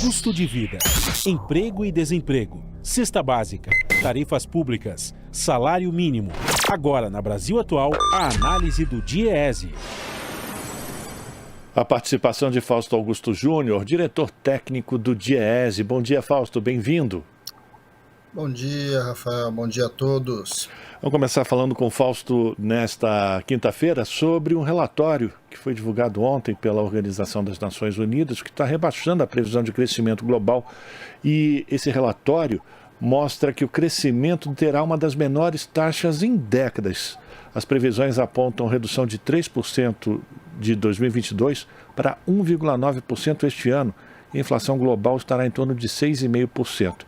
Custo de vida, emprego e desemprego, cesta básica, tarifas públicas, salário mínimo. Agora, na Brasil Atual, a análise do DIEESE. A participação de Fausto Augusto Júnior, diretor técnico do DIEESE. Bom dia, Fausto, bem-vindo. Bom dia, Rafael, bom dia a todos. Vamos começar falando com o Fausto nesta quinta-feira sobre um relatório que foi divulgado ontem pela Organização das Nações Unidas, que está rebaixando a previsão de crescimento global. E esse relatório mostra que o crescimento terá uma das menores taxas em décadas. As previsões apontam redução de 3% de 2022 para 1,9% este ano. A inflação global estará em torno de 6,5%.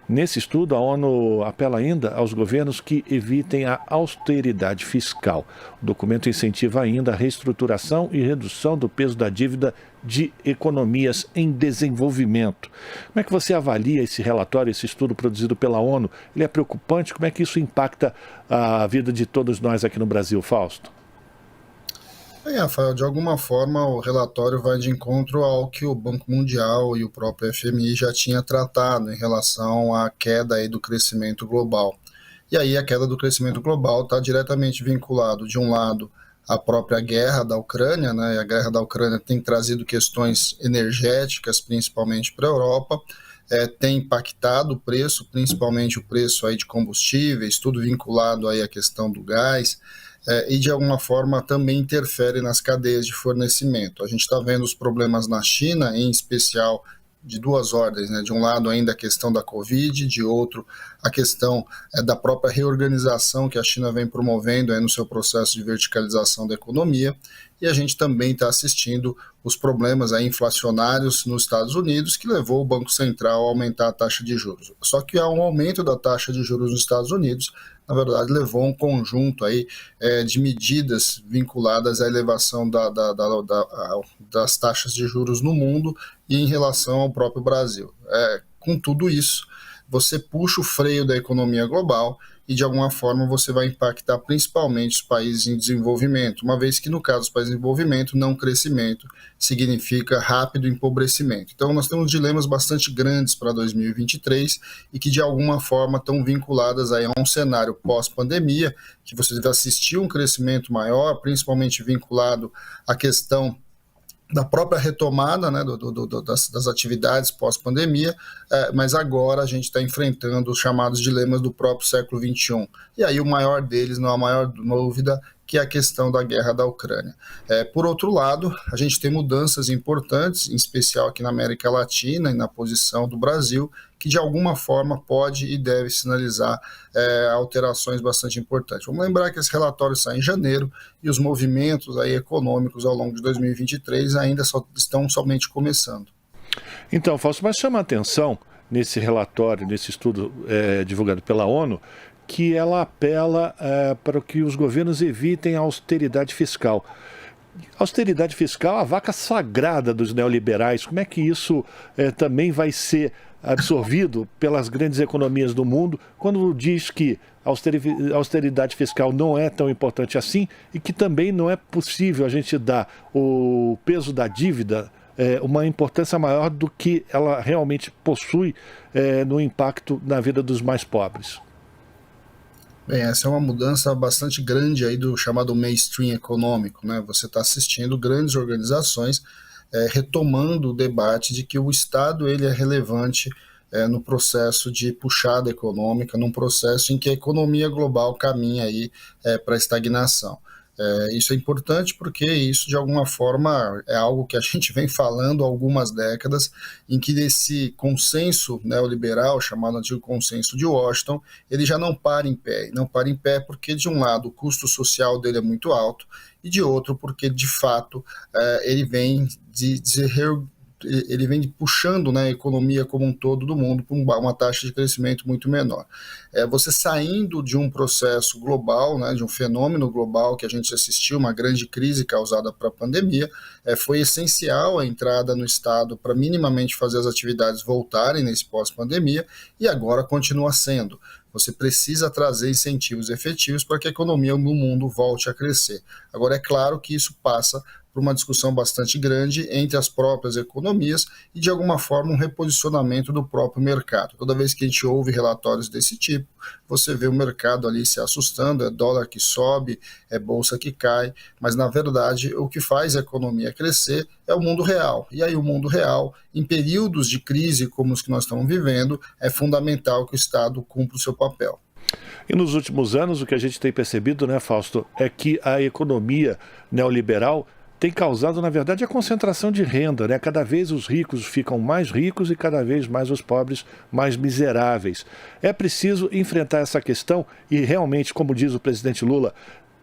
Nesse estudo, a ONU apela ainda aos governos que evitem a austeridade fiscal. O documento incentiva ainda a reestruturação e redução do peso da dívida de economias em desenvolvimento. Como é que você avalia esse relatório, esse estudo produzido pela ONU? Ele é preocupante? Como é que isso impacta a vida de todos nós aqui no Brasil, Fausto? Bem, Rafael, de alguma forma o relatório vai de encontro ao que o Banco Mundial e o próprio FMI já tinha tratado em relação à queda aí do crescimento global. E aí a queda do crescimento global está diretamente vinculado, de um lado, à própria guerra da Ucrânia, né? E a guerra da Ucrânia tem trazido questões energéticas, principalmente para a Europa, tem impactado o preço, principalmente o preço aí de combustíveis, tudo vinculado aí à questão do gás, e de alguma forma também interfere nas cadeias de fornecimento. A gente está vendo os problemas na China, em especial de duas ordens, né? De um lado ainda a questão da Covid, de outro a questão da própria reorganização que a China vem promovendo aí no seu processo de verticalização da economia, e a gente também está assistindo os problemas aí inflacionários nos Estados Unidos, que levou o Banco Central a aumentar a taxa de juros. Só que há um aumento da taxa de juros nos Estados Unidos, na verdade, levou um conjunto aí, de medidas vinculadas à elevação das taxas de juros no mundo e em relação ao próprio Brasil. Com tudo isso, você puxa o freio da economia global e, de alguma forma, você vai impactar principalmente os países em desenvolvimento, uma vez que, no caso dos países em desenvolvimento, não crescimento significa rápido empobrecimento. Então, nós temos dilemas bastante grandes para 2023 e que, de alguma forma, estão vinculadas aí a um cenário pós-pandemia, que você vai assistir um crescimento maior, principalmente vinculado à questão da própria retomada, né, das atividades pós-pandemia, mas agora a gente está enfrentando os chamados dilemas do próprio século XXI. E aí o maior deles, não há a maior dúvida, que é a questão da guerra da Ucrânia. Por outro lado, a gente tem mudanças importantes, em especial aqui na América Latina e na posição do Brasil, que de alguma forma pode e deve sinalizar alterações bastante importantes. Vamos lembrar que esse relatório sai em janeiro e os movimentos aí econômicos ao longo de 2023 ainda estão somente começando. Então, Fausto, mas chama a atenção nesse relatório, nesse estudo divulgado pela ONU, que ela apela para que os governos evitem a austeridade fiscal. Austeridade fiscal, a vaca sagrada dos neoliberais, como é que isso também vai ser absorvido pelas grandes economias do mundo, quando diz que a austeridade fiscal não é tão importante assim e que também não é possível a gente dar o peso da dívida uma importância maior do que ela realmente possui no impacto na vida dos mais pobres? Bem, essa é uma mudança bastante grande aí do chamado mainstream econômico, né? Você está assistindo grandes organizações retomando o debate de que o Estado ele é relevante no processo de puxada econômica, num processo em que a economia global caminha aí para a estagnação. Isso é importante porque isso, de alguma forma, é algo que a gente vem falando há algumas décadas, em que esse consenso neoliberal, chamado antigo consenso de Washington, ele já não para em pé. E não para em pé porque, de um lado, o custo social dele é muito alto, e de outro, porque, de fato, ele vem puxando, né, a economia como um todo do mundo para uma taxa de crescimento muito menor. Você saindo de um processo global, né, de um fenômeno global que a gente assistiu, uma grande crise causada pela pandemia, foi essencial a entrada no Estado para minimamente fazer as atividades voltarem nesse pós-pandemia, e agora continua sendo. Você precisa trazer incentivos efetivos para que a economia no mundo volte a crescer. Agora, é claro que isso passa por uma discussão bastante grande entre as próprias economias e, de alguma forma, um reposicionamento do próprio mercado. Toda vez que a gente ouve relatórios desse tipo, você vê o mercado ali se assustando, é dólar que sobe, é bolsa que cai, mas, na verdade, o que faz a economia crescer é o mundo real. E aí o mundo real, em períodos de crise como os que nós estamos vivendo, é fundamental que o Estado cumpra o seu papel. E nos últimos anos, o que a gente tem percebido, né, Fausto, é que a economia neoliberal tem causado, na verdade, a concentração de renda, né? Cada vez os ricos ficam mais ricos e cada vez mais os pobres mais miseráveis. É preciso enfrentar essa questão e realmente, como diz o presidente Lula,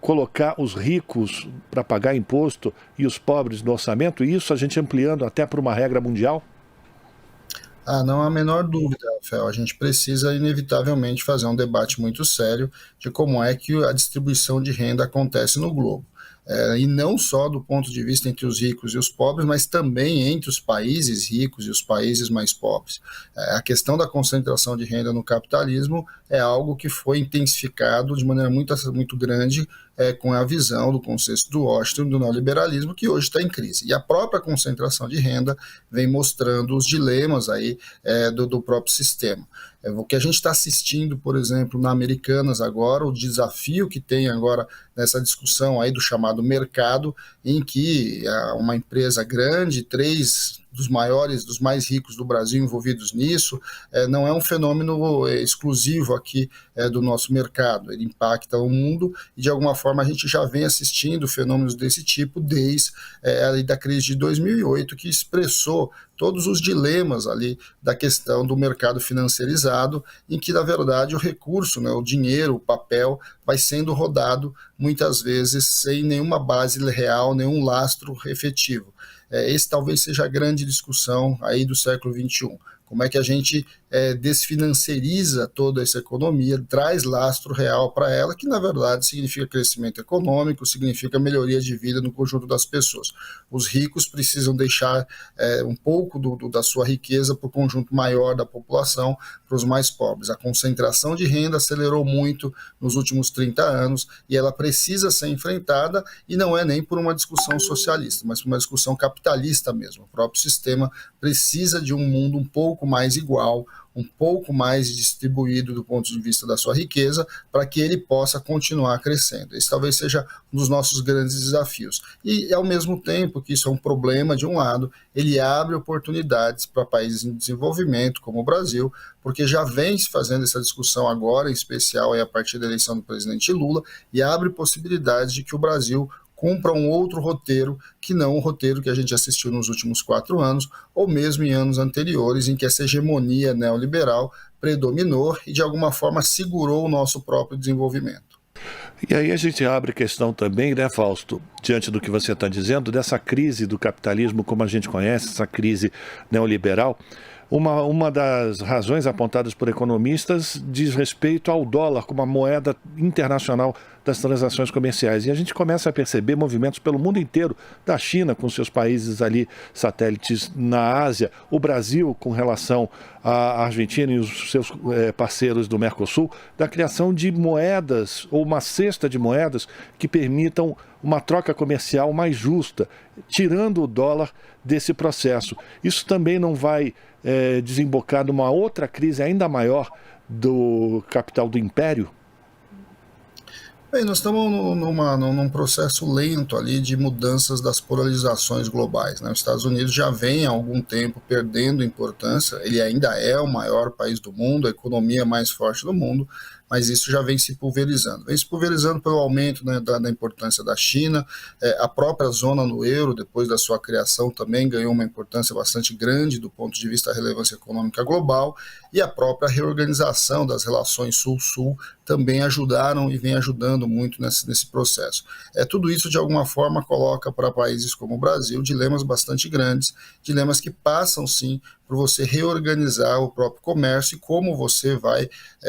colocar os ricos para pagar imposto e os pobres no orçamento, e isso a gente ampliando até para uma regra mundial? Não há a menor dúvida, Rafael. A gente precisa, inevitavelmente, fazer um debate muito sério de como é que a distribuição de renda acontece no globo. E não só do ponto de vista entre os ricos e os pobres, mas também entre os países ricos e os países mais pobres. A questão da concentração de renda no capitalismo é algo que foi intensificado de maneira muito grande com a visão do consenso do Washington do neoliberalismo, que hoje está em crise. E a própria concentração de renda vem mostrando os dilemas aí do próprio sistema. O que a gente está assistindo, por exemplo, na Americanas agora, o desafio que tem agora nessa discussão aí do chamado mercado, em que uma empresa grande, três dos maiores, dos mais ricos do Brasil envolvidos nisso, não é um fenômeno exclusivo aqui do nosso mercado. Ele impacta o mundo e, de alguma forma, a gente já vem assistindo fenômenos desse tipo desde da crise de 2008, que expressou todos os dilemas ali da questão do mercado financiarizado, em que, na verdade, o recurso, né, o dinheiro, o papel, vai sendo rodado muitas vezes sem nenhuma base real, nenhum lastro efetivo. Esse talvez seja a grande discussão aí do século XXI. Como é que a gente desfinanciariza toda essa economia, traz lastro real para ela, que na verdade significa crescimento econômico, significa melhoria de vida no conjunto das pessoas. Os ricos precisam deixar um pouco da sua riqueza para o conjunto maior da população, para os mais pobres. A concentração de renda acelerou muito nos últimos 30 anos e ela precisa ser enfrentada, e não é nem por uma discussão socialista, mas por uma discussão capitalista mesmo. O próprio sistema precisa de um mundo um pouco mais igual, um pouco mais distribuído do ponto de vista da sua riqueza, para que ele possa continuar crescendo. Esse talvez seja um dos nossos grandes desafios. E, ao mesmo tempo que isso é um problema, de um lado, ele abre oportunidades para países em desenvolvimento, como o Brasil, porque já vem se fazendo essa discussão agora, em especial a partir da eleição do presidente Lula, e abre possibilidades de que o Brasil cumpra um outro roteiro que não o roteiro que a gente assistiu nos últimos 4 anos, ou mesmo em anos anteriores, em que essa hegemonia neoliberal predominou e, de alguma forma, segurou o nosso próprio desenvolvimento. E aí a gente abre questão também, né, Fausto, diante do que você está dizendo, dessa crise do capitalismo como a gente conhece, essa crise neoliberal. Uma das razões apontadas por economistas diz respeito ao dólar como a moeda internacional das transações comerciais. E a gente começa a perceber movimentos pelo mundo inteiro, da China com seus países ali satélites na Ásia, o Brasil com relação à Argentina e os seus parceiros do Mercosul, da criação de moedas ou uma cesta de moedas que permitam uma troca comercial mais justa, tirando o dólar desse processo. Isso também não vai desembocar numa outra crise ainda maior do capital do império? Bem, nós estamos num processo lento ali de mudanças das polarizações globais, né? Os Estados Unidos já vem há algum tempo perdendo importância, ele ainda é o maior país do mundo, a economia mais forte do mundo, mas isso já vem se pulverizando. Vem se pulverizando pelo aumento, né, da importância da China, a própria zona no euro, depois da sua criação, também ganhou uma importância bastante grande do ponto de vista da relevância econômica global, e a própria reorganização das relações Sul-Sul também ajudaram e vem ajudando muito nesse processo. Tudo isso, de alguma forma, coloca para países como o Brasil dilemas bastante grandes, dilemas que passam, sim, por você reorganizar o próprio comércio e como você vai,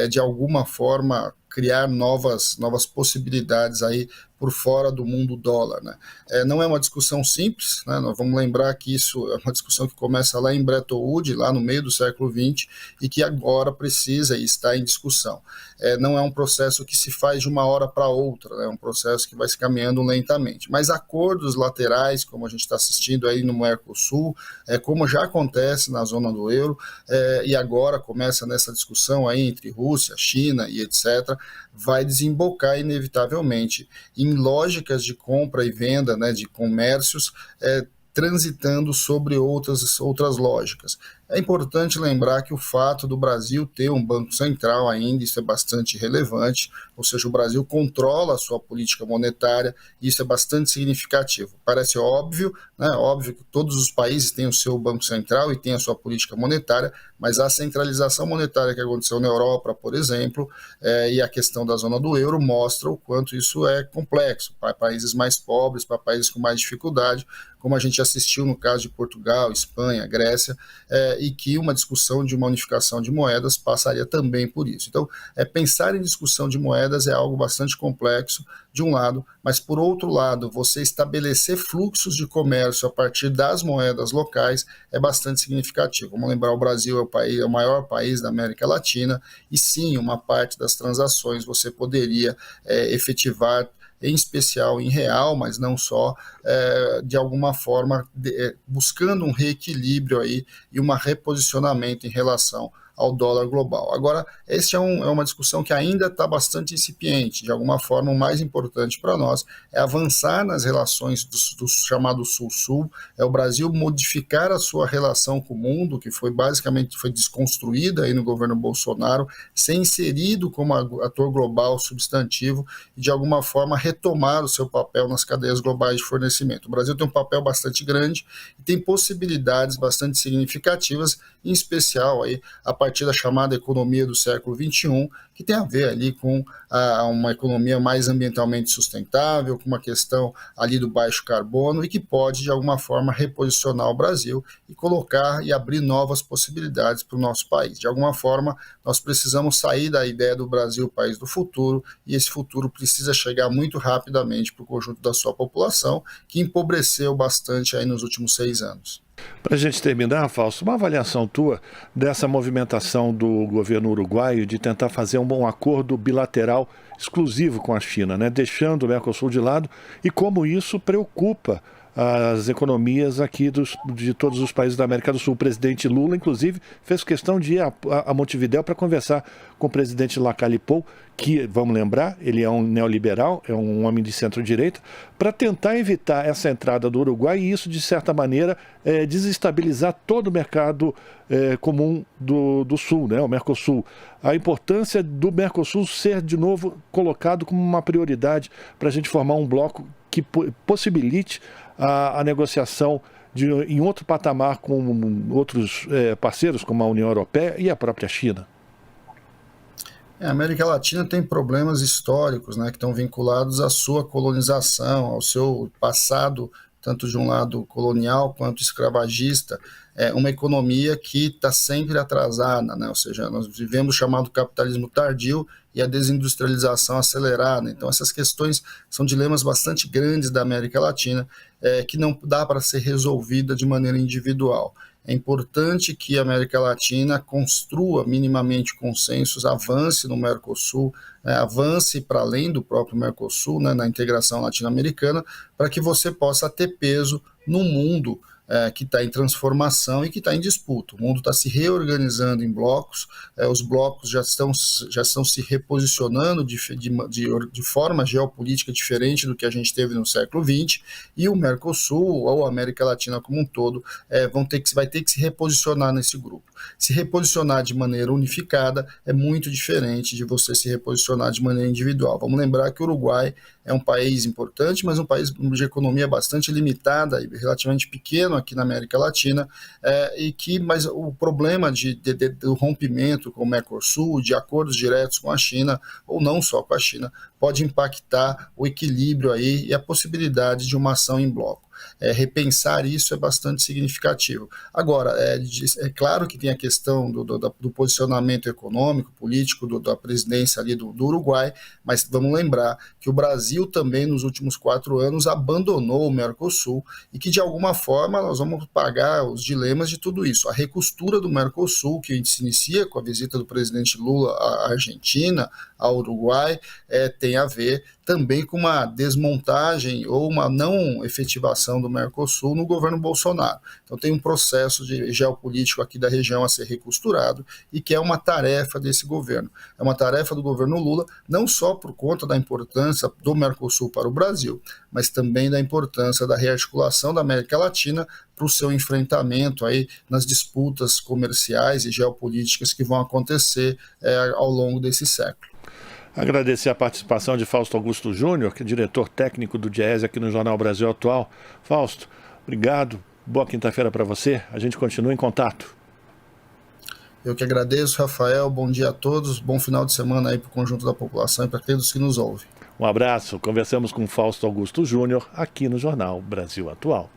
de alguma forma, criar novas possibilidades aí por fora do mundo dólar, né? Não é uma discussão simples, né? Nós vamos lembrar que isso é uma discussão que começa lá em Bretton Woods, lá no meio do século XX, e que agora precisa e está em discussão. Não é um processo que se faz de uma hora para outra, né? É um processo que vai se caminhando lentamente. Mas acordos laterais, como a gente está assistindo aí no Mercosul, como já acontece na zona do euro, e agora começa nessa discussão aí entre Rússia, China e etc., vai desembocar inevitavelmente em lógicas de compra e venda, né, de comércios, transitando sobre outras lógicas. É importante lembrar que o fato do Brasil ter um banco central ainda, isso é bastante relevante, ou seja, o Brasil controla a sua política monetária, e isso é bastante significativo. Parece óbvio, né? Óbvio que todos os países têm o seu banco central e têm a sua política monetária, mas a centralização monetária que aconteceu na Europa, por exemplo, e a questão da zona do euro mostra o quanto isso é complexo para países mais pobres, para países com mais dificuldade, como a gente assistiu no caso de Portugal, Espanha, Grécia, e que uma discussão de uma unificação de moedas passaria também por isso. Então, pensar em discussão de moedas é algo bastante complexo, de um lado, mas por outro lado, você estabelecer fluxos de comércio a partir das moedas locais é bastante significativo. Vamos lembrar, o Brasil é o maior país da América Latina, e sim, uma parte das transações você poderia efetivar, em especial em real, mas não só, de alguma forma, buscando um reequilíbrio aí e um reposicionamento em relação ao dólar global. Agora, essa é uma discussão que ainda está bastante incipiente. De alguma forma, o mais importante para nós é avançar nas relações do chamado Sul-Sul, o Brasil modificar a sua relação com o mundo, que basicamente foi desconstruída aí no governo Bolsonaro, ser inserido como ator global substantivo e, de alguma forma, retomar o seu papel nas cadeias globais de fornecimento. O Brasil tem um papel bastante grande e tem possibilidades bastante significativas, em especial aí, a partir da chamada economia do século XXI, que tem a ver ali com uma economia mais ambientalmente sustentável, com uma questão ali do baixo carbono, e que pode, de alguma forma, reposicionar o Brasil e colocar e abrir novas possibilidades para o nosso país. De alguma forma, nós precisamos sair da ideia do Brasil país do futuro, e esse futuro precisa chegar muito rapidamente para o conjunto da sua população, que empobreceu bastante aí nos últimos 6 anos. Para a gente terminar, Fausto, uma avaliação tua dessa movimentação do governo uruguaio de tentar fazer um acordo bilateral exclusivo com a China, né? Deixando o Mercosul de lado, e como isso preocupa as economias aqui de todos os países da América do Sul. O presidente Lula, inclusive, fez questão de ir a Montevidéu para conversar com o presidente Lacalle Pou, que, vamos lembrar, ele é um neoliberal, é um homem de centro-direita, para tentar evitar essa entrada do Uruguai e isso, de certa maneira, desestabilizar todo o mercado comum do Sul, né, o Mercosul. A importância do Mercosul ser, de novo, colocado como uma prioridade para a gente formar um bloco que possibilite a negociação em outro patamar com outros parceiros, como a União Europeia e a própria China. A América Latina tem problemas históricos, né, que estão vinculados à sua colonização, ao seu passado, tanto de um lado colonial quanto escravagista. É uma economia que está sempre atrasada, né? Ou seja, nós vivemos o chamado capitalismo tardio e a desindustrialização acelerada. Então, essas questões são dilemas bastante grandes da América Latina, que não dá para ser resolvida de maneira individual. É importante que a América Latina construa minimamente consensos, avance no Mercosul, avance para além do próprio Mercosul, né, na integração latino-americana, para que você possa ter peso no mundo que está em transformação e que está em disputa. O mundo está se reorganizando em blocos, os blocos já estão se reposicionando de forma geopolítica diferente do que a gente teve no século XX, e o Mercosul, ou a América Latina como um todo, vai ter que se reposicionar nesse grupo. Se reposicionar de maneira unificada é muito diferente de você se reposicionar de maneira individual. Vamos lembrar que o Uruguai é um país importante, mas um país de economia bastante limitada e relativamente pequeno aqui na América Latina, mas o problema do rompimento com o Mercosul, de acordos diretos com a China, ou não só com a China, pode impactar o equilíbrio aí e a possibilidade de uma ação em bloco. repensar isso é bastante significativo. Agora, é claro que tem a questão do posicionamento econômico, político da presidência ali do Uruguai, mas vamos lembrar que o Brasil também nos últimos 4 anos abandonou o Mercosul e que de alguma forma nós vamos pagar os dilemas de tudo isso. A recostura do Mercosul, que se inicia com a visita do presidente Lula à Argentina, ao Uruguai, tem a ver também com uma desmontagem ou uma não efetivação do Mercosul no governo Bolsonaro. Então tem um processo geopolítico aqui da região a ser recosturado e que é uma tarefa desse governo. É uma tarefa do governo Lula, não só por conta da importância do Mercosul para o Brasil, mas também da importância da rearticulação da América Latina para o seu enfrentamento aí nas disputas comerciais e geopolíticas que vão acontecer ao longo desse século. Agradecer a participação de Fausto Augusto Júnior, que é diretor técnico do Diese aqui no Jornal Brasil Atual. Fausto, obrigado, boa quinta-feira para você, a gente continua em contato. Eu que agradeço, Rafael, bom dia a todos, bom final de semana aí para o conjunto da população e para aqueles que nos ouvem. Um abraço, conversamos com Fausto Augusto Júnior aqui no Jornal Brasil Atual.